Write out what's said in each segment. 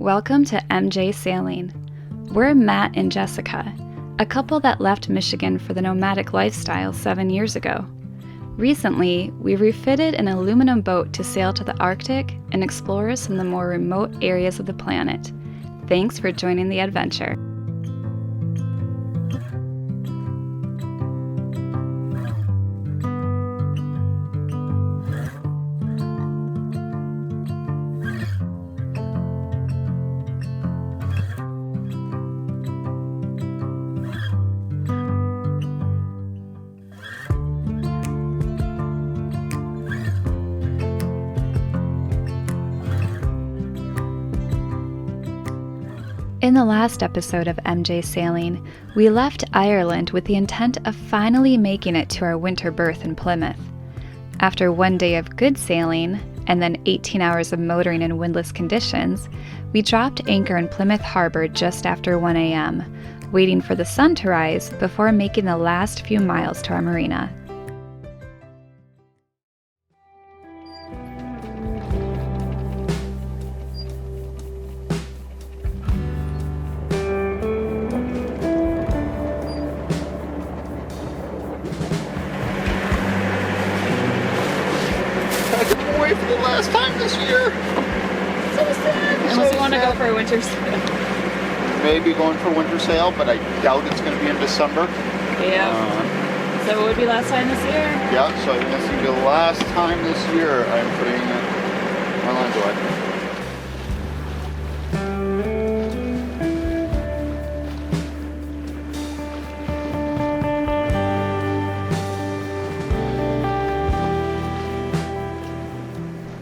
Welcome to MJ Sailing. We're Matt and Jessica, a couple that left Michigan for the nomadic lifestyle 7 years ago. Recently, we refitted an aluminum boat to sail to the Arctic and explore some of the more remote areas of the planet. Thanks for joining the adventure. In the last episode of MJ Sailing, we left Ireland with the intent of finally making it to our winter berth in Plymouth. After one day of good sailing, and then 18 hours of motoring in windless conditions, we dropped anchor in Plymouth Harbour just after 1 a.m., waiting for the sun to rise before making the last few miles to our marina. For the last time this year. So sad. Unless you want to go for a winter sail. Maybe going for a winter sail, but I doubt it's going to be in December. Yeah. So it would be last time this year? Yeah, so I think that's going to be the last time this year I'm putting my lines away.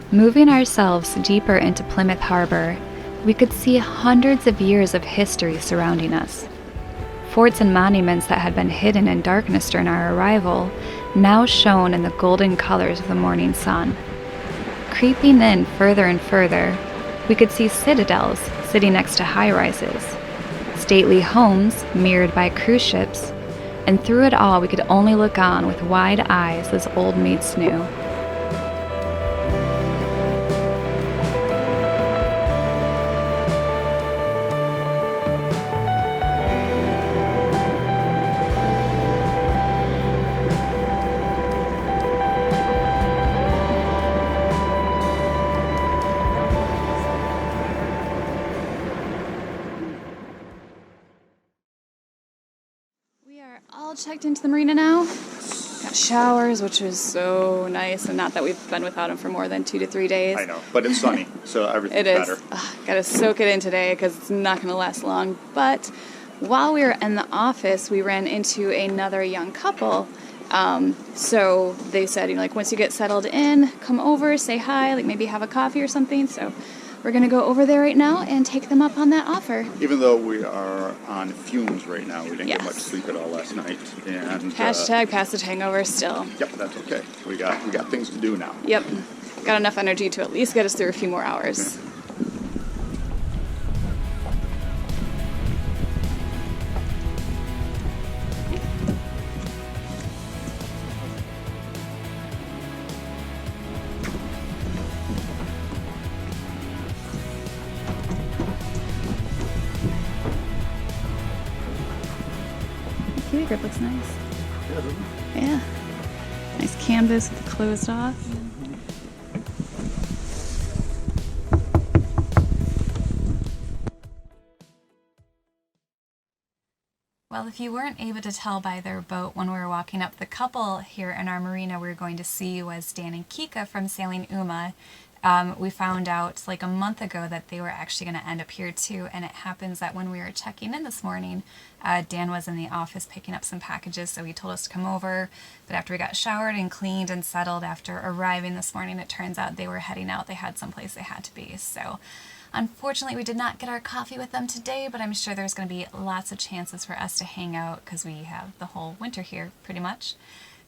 Moving ourselves deeper into Plymouth Harbour, we could see hundreds of years of history surrounding us. Forts and monuments that had been hidden in darkness during our arrival now shone in the golden colors of the morning sun. Creeping in further and further, we could see citadels sitting next to high-rises, stately homes mirrored by cruise ships, and through it all we could only look on with wide eyes as old maids knew. All checked into the marina now. Got showers, which was so nice, and not that we've been without them for more than 2 to 3 days. I know, but it's sunny, so everything's better. Gotta soak it in today because it's not going to last long. But while we were in the office, we ran into another young couple. So they said, once you get settled in, come over, say hi, maybe have a coffee or something. So we're going to go over there right now and take them up on that offer. Even though we are on fumes right now, we didn't get much sleep at all last night. And hashtag passage hangover still. Yep, that's okay. We got things to do now. Yep. Got enough energy to at least get us through a few more hours. Kiwi grip looks nice. Yeah, doesn't it? Yeah. Nice canvas with it closed off. Well, if you weren't able to tell by their boat when we were walking up, the couple here in our marina we were going to see was Dan and Kika from Sailing Uma. We found out a month ago that they were actually going to end up here too, and it happens that when we were checking in this morning, Dan was in the office picking up some packages, so he told us to come over. But after we got showered and cleaned and settled after arriving this morning, it turns out they were heading out. They had someplace they had to be. So unfortunately, we did not get our coffee with them today, but I'm sure there's going to be lots of chances for us to hang out because we have the whole winter here pretty much.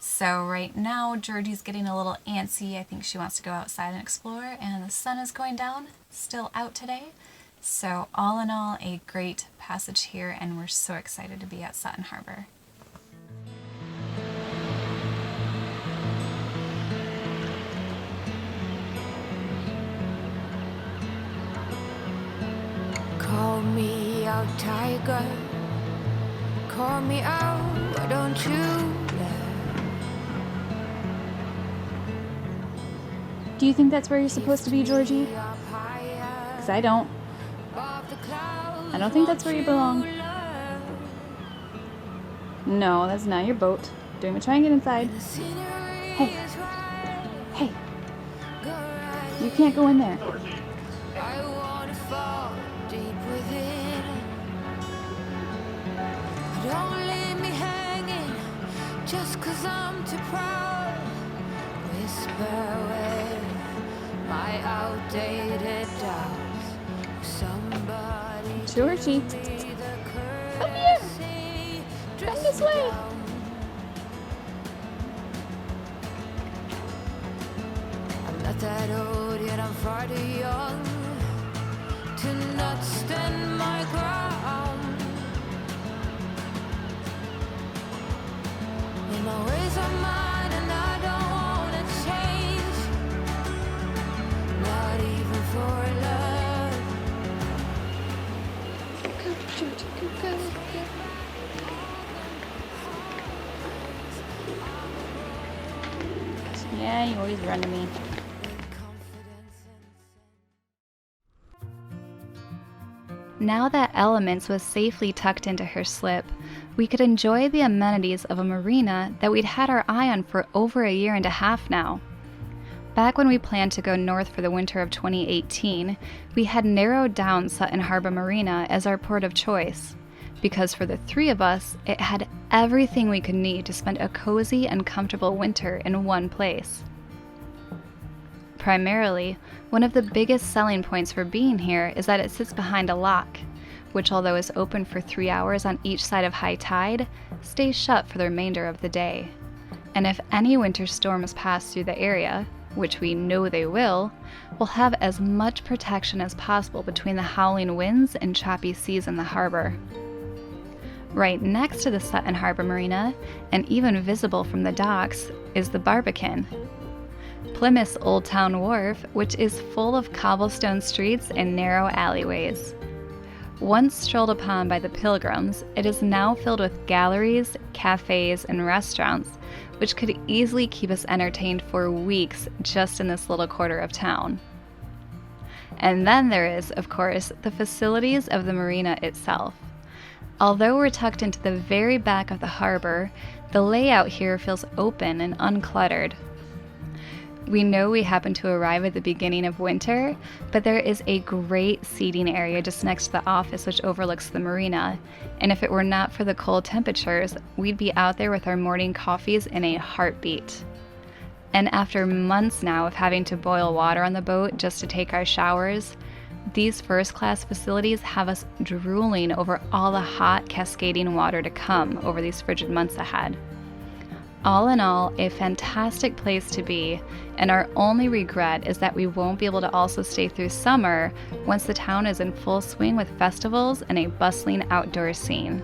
So right now, Georgie's getting a little antsy. I think she wants to go outside and explore, and the sun is going down, still out today. So all in all, a great passage here, and we're so excited to be at Sutton Harbour. out, tiger. Call me out, why don't you dare? Do you think that's where you're supposed to be, Georgie? Because I don't. I don't think that's where you belong. No, that's not your boat. Don't even try and get inside. Hey. Hey. You can't go in there. I wanna fall deep within. Don't leave me hanging just 'cause I'm too proud. Whisper with my outdated doubts. Somebody Georgie. Come here. Come this way. I'm not that old yet, I'm far too young to not stand my ground. And my ways are mine and I don't wanna change, not even for love. Go, Georgie, go. Yeah, you always run to me. Now that Elements was safely tucked into her slip, we could enjoy the amenities of a marina that we'd had our eye on for over a year and a half now. Back when we planned to go north for the winter of 2018, we had narrowed down Sutton Harbour Marina as our port of choice, because for the three of us, it had everything we could need to spend a cozy and comfortable winter in one place. Primarily, one of the biggest selling points for being here is that it sits behind a lock, which, although is open for 3 hours on each side of high tide, stays shut for the remainder of the day. And if any winter storms pass through the area, which we know they will, we'll have as much protection as possible between the howling winds and choppy seas in the harbor. Right next to the Sutton Harbour Marina, and even visible from the docks, is the Barbican, Plymouth's Old Town Wharf, which is full of cobblestone streets and narrow alleyways. Once strolled upon by the pilgrims, it is now filled with galleries, cafes, and restaurants, which could easily keep us entertained for weeks just in this little quarter of town. And then there is, of course, the facilities of the marina itself. Although we're tucked into the very back of the harbor, the layout here feels open and uncluttered. We know we happen to arrive at the beginning of winter, but there is a great seating area just next to the office which overlooks the marina, and if it were not for the cold temperatures, we'd be out there with our morning coffees in a heartbeat. And after months now of having to boil water on the boat just to take our showers, these first-class facilities have us drooling over all the hot, cascading water to come over these frigid months ahead. All in all, a fantastic place to be, and our only regret is that we won't be able to also stay through summer once the town is in full swing with festivals and a bustling outdoor scene.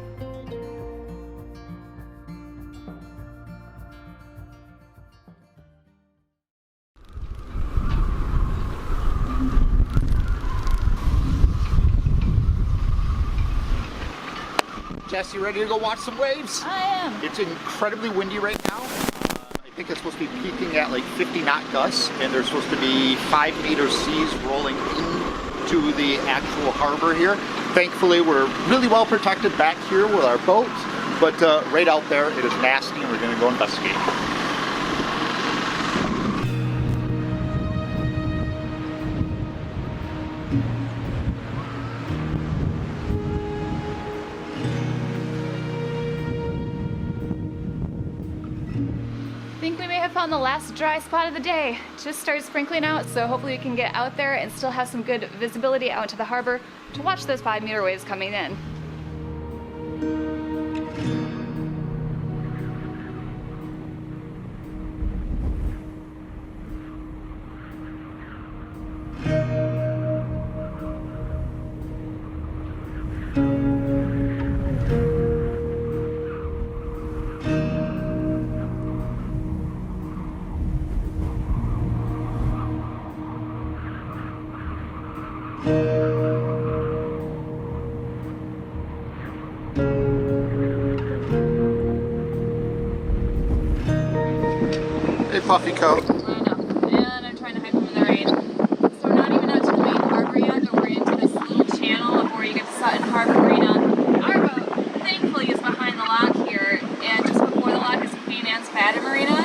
Jess, you ready to go watch some waves? I am. It's incredibly windy right now. I think it's supposed to be peaking at like 50 knot gusts, and there's supposed to be 5 meter seas rolling into the actual harbor here. Thankfully, we're really well protected back here with our boat, but right out there it is nasty, and we're going to go investigate. I think we may have found the last dry spot of the day. Just started sprinkling out, so hopefully we can get out there and still have some good visibility out into the harbor to watch those 5 meter waves coming in. puffy coat. I know. And I'm trying to hide from the rain. So we're not even out to the main harbor yet, but we're into this little channel before you get to Sutton Harbour Marina. Our boat, thankfully, is behind the lock here, and just before the lock is Queen Anne's Marina.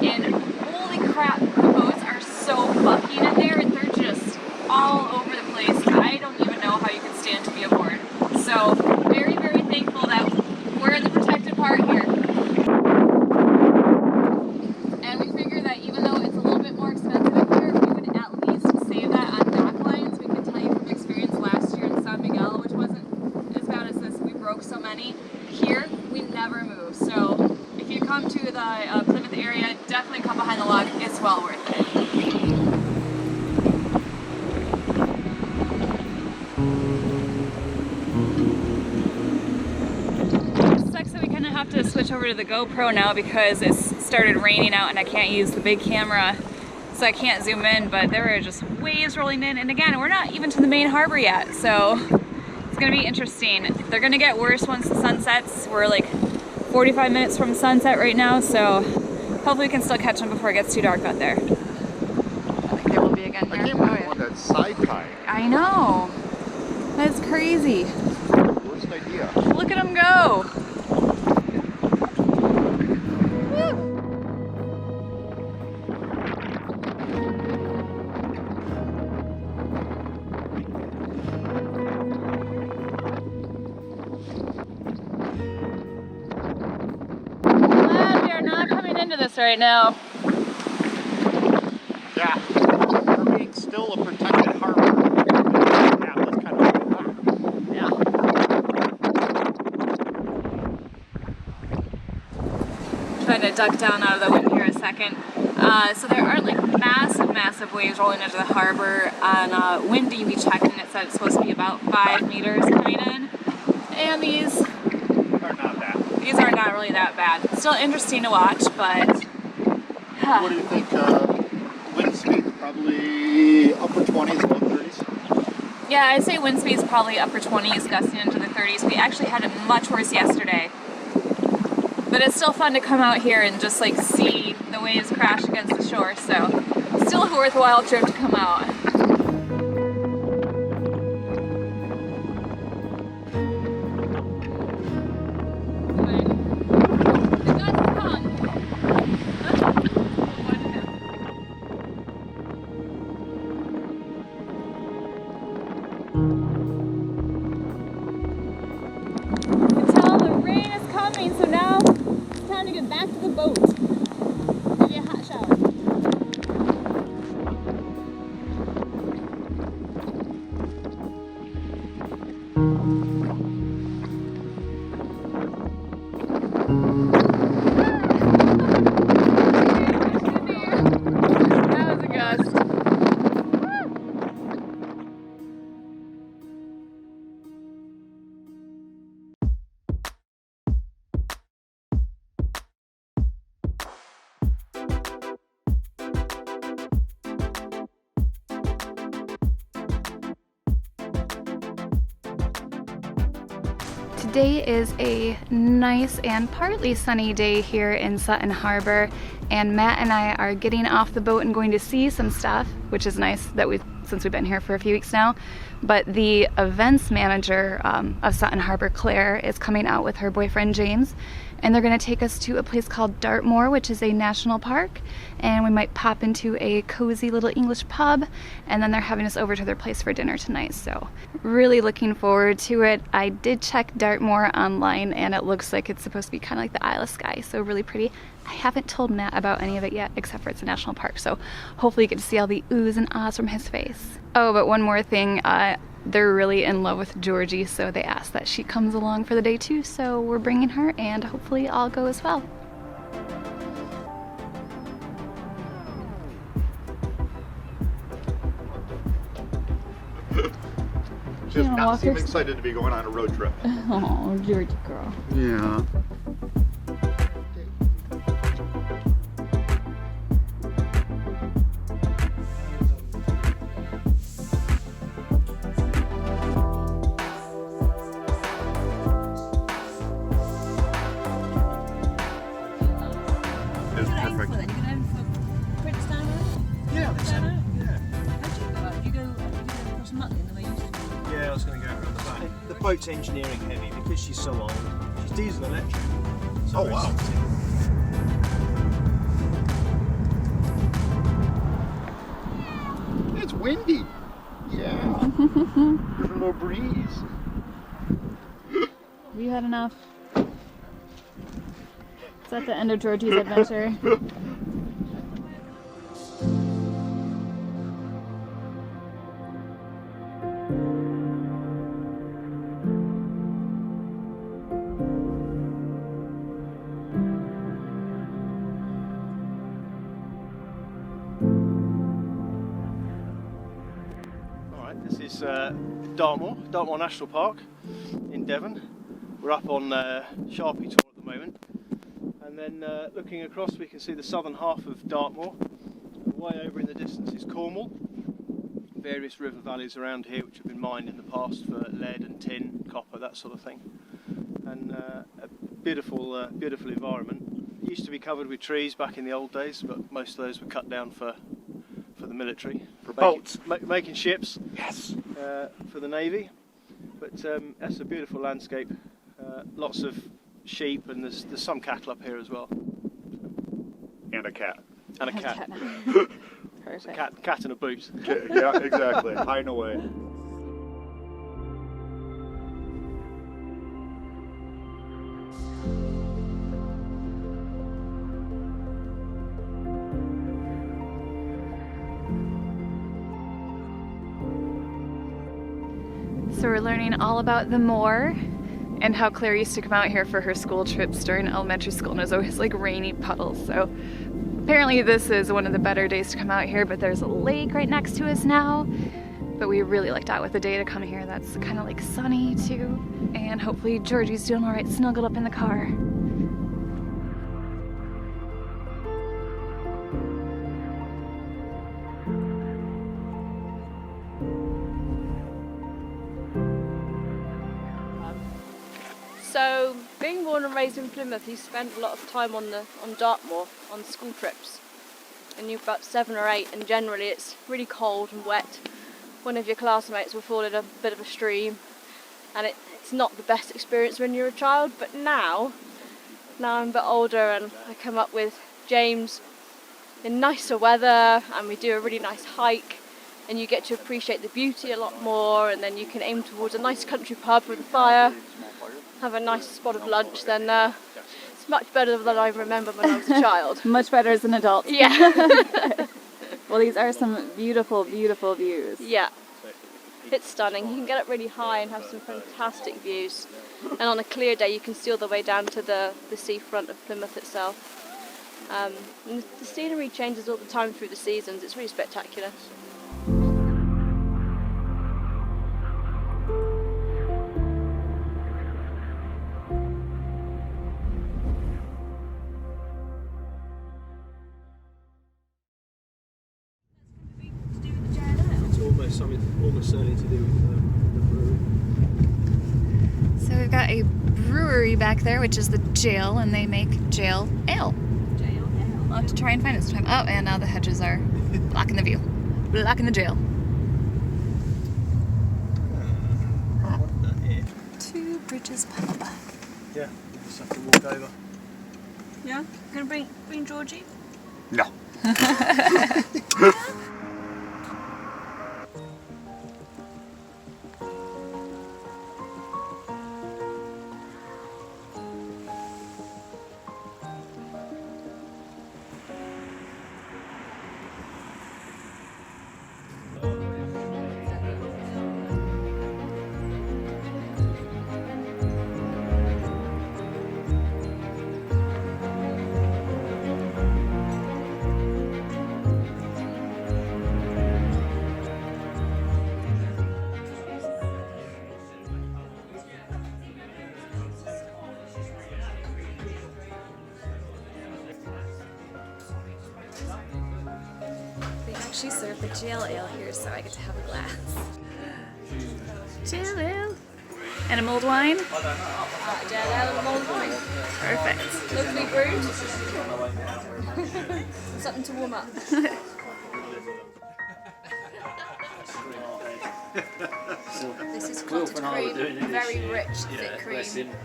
And holy crap, the boats are so bucking in there. They're just all over the place. I don't even know how you can stand to be aboard. So very, very thankful that we're in the protected part here. And we figure that even though it's a little bit more expensive here, we would at least save that on dock lines. We can tell you from experience last year in San Miguel, which wasn't as bad as this. We broke so many. Here, we never move. So if you come to the Plymouth area, definitely come behind the log. It's well worth it. Have to switch over to the GoPro now because it's started raining out and I can't use the big camera, so I can't zoom in, but there are just waves rolling in, and again, we're not even to the main harbor yet, so it's gonna be interesting. They're gonna get worse once the sun sets. We're like 45 minutes from sunset right now, so hopefully we can still catch them before it gets too dark out there. I think there will be again here. I can't believe on that side tie. I know. That's crazy. Worst idea. Look at them go. Right now. Yeah, we're being still a protected harbor. Yeah, that's kind of yeah. Trying to duck down out of the wind here a second. So there aren't like massive waves rolling into the harbor. On windy, we checked and it said it's supposed to be about 5 meters coming in. And these are not really that bad. Still interesting to watch, but what do you think? Wind speed probably upper 20s, low 30s? Yeah, I'd say wind speed is probably upper 20s, gusting into the 30s. We actually had it much worse yesterday. But it's still fun to come out here and just like see the waves crash against the shore, so still a worthwhile trip to come out. Today is a nice and partly sunny day here in Sutton Harbour, and Matt and I are getting off the boat and going to see some stuff, which is nice that since we've been here for a few weeks now. But the events manager of Sutton Harbour, Claire, is coming out with her boyfriend James, and they're going to take us to a place called Dartmoor, which is a national park, and we might pop into a cozy little English pub, and then they're having us over to their place for dinner tonight, so really looking forward to it. I did check Dartmoor online, and it looks like it's supposed to be kind of like the Isle of Skye, so really pretty. I haven't told Matt about any of it yet, except for it's a national park, so hopefully you get to see all the oohs and ahs from his face. Oh, but one more thing, they're really in love with Georgie, so they asked that she comes along for the day too, so we're bringing her, and hopefully I'll go as well. She does not seem excited to be going on a road trip. Oh, Georgie girl. Yeah. It's perfect. boat's engineering heavy because she's so old. She's diesel electric. So Oh, wow. It's windy. Yeah. There's a little breeze. Have you had enough? Is that the end of Georgie's adventure? Alright, this is Dartmoor National Park in Devon. We're up on Sharpie Tor at the moment. And then looking across we can see the southern half of Dartmoor. And way over in the distance is Cornwall. Various river valleys around here which have been mined in the past for lead and tin, copper, that sort of thing. And a beautiful environment. It used to be covered with trees back in the old days, but most of those were cut down for the military. For boats. Making ships. Yes. For the Navy. But that's a beautiful landscape. Lots of sheep, and there's some cattle up here as well. And a cat. And a cat. It's a cat in a boot. Yeah, exactly. Hiding away. So we're learning all about the moor and how Claire used to come out here for her school trips during elementary school, and it was always like rainy puddles. So apparently this is one of the better days to come out here, but there's a lake right next to us now. But we really lucked out with the day to come here that's kind of like sunny too. And hopefully Georgie's doing all right, snuggled up in the car. So, being born and raised in Plymouth, you spent a lot of time on Dartmoor on school trips, and you've got 7 or 8, and generally it's really cold and wet. One of your classmates will fall in a bit of a stream, and it's not the best experience when you're a child. But now I'm a bit older, and I come up with James in nicer weather, and we do a really nice hike, and you get to appreciate the beauty a lot more, and then you can aim towards a nice country pub with a fire, have a nice spot of lunch. Then it's much better than I remember when I was a child. Much better as an adult. Yeah. Well, these are some beautiful, beautiful views. Yeah. It's stunning. You can get up really high and have some fantastic views. And on a clear day you can see all the way down to the seafront of Plymouth itself. And the scenery changes all the time through the seasons. It's really spectacular. Almost certainly to do with the brewery. So we've got a brewery back there, which is the jail, and they make jail ale. I'll have to try and find it sometime. Oh, and now the hedges are blocking the view. Blocking the jail. Two Bridges Pub. Yeah, you just have to walk over. Yeah? Gonna bring Georgie? No. She served the jail ale here, so I get to have a glass. Jail ale. And a mulled wine? Jail ale and mulled wine. Perfect. Locally brewed. Something to warm up. This is Wilf clotted and I were doing cream, it this very year. rich, Yeah, thick bless cream, him.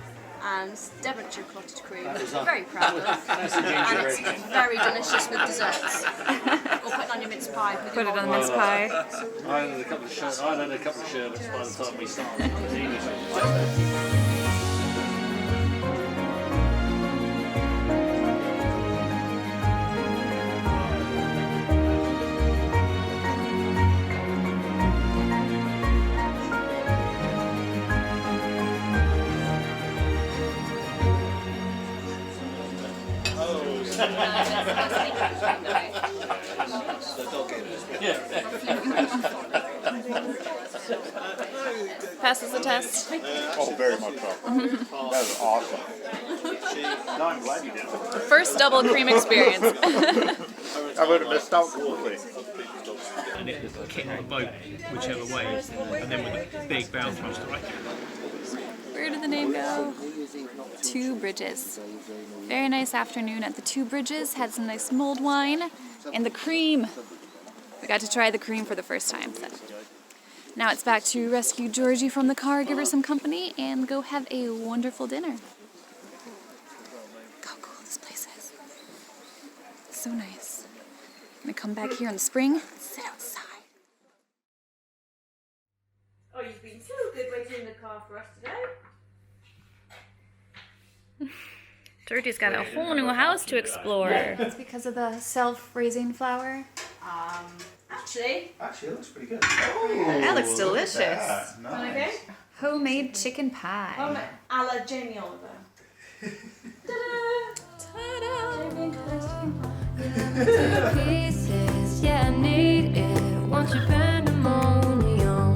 and Devonshire clotted cream, That which was we're on- very proud of. That's the And it's gingerbread. very delicious with desserts. Or put it on your mince pie. We do Put it all on the mince pie. I had a couple of sherbets by the time we started. It was English. Passes the test. Oh, very much so. That is awesome. No, I'm glad you did. First double cream experience. I would have missed out completely. And it kicked the boat whichever way, and then with a big bow thruster, right? Where did the name go? Two Bridges. Very nice afternoon at the Two Bridges. Had some nice mulled wine and the cream. We got to try the cream for the first time. So. Now it's back to rescue Georgie from the car, give her some company, and go have a wonderful dinner. How cool this place is. So nice. I'm gonna come back here in the spring, sit outside. Oh, you've been so good waiting in the car for us today. Georgie's got a whole new house to explore. It's because of the self-raising flour. Actually, Actually, it looks pretty good. That looks delicious. okay. Homemade chicken pie. A la Jamie Oliver. Ta-da! Jamie Oliver. Pieces, yeah, I need it. Want your pandemonium.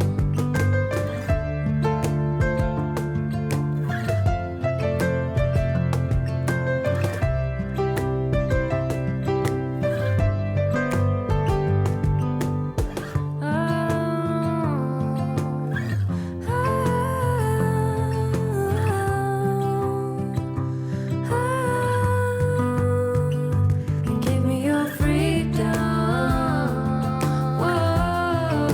Give me your freedom. Whoa,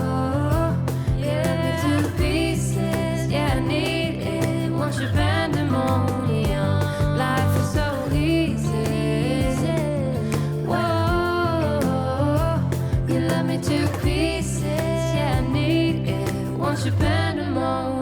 yeah, to pieces. Yeah, I need it. Want your pandemonium. Life is so easy. Whoa, you love me to pieces. Yeah, I need it. Want your pandemonium.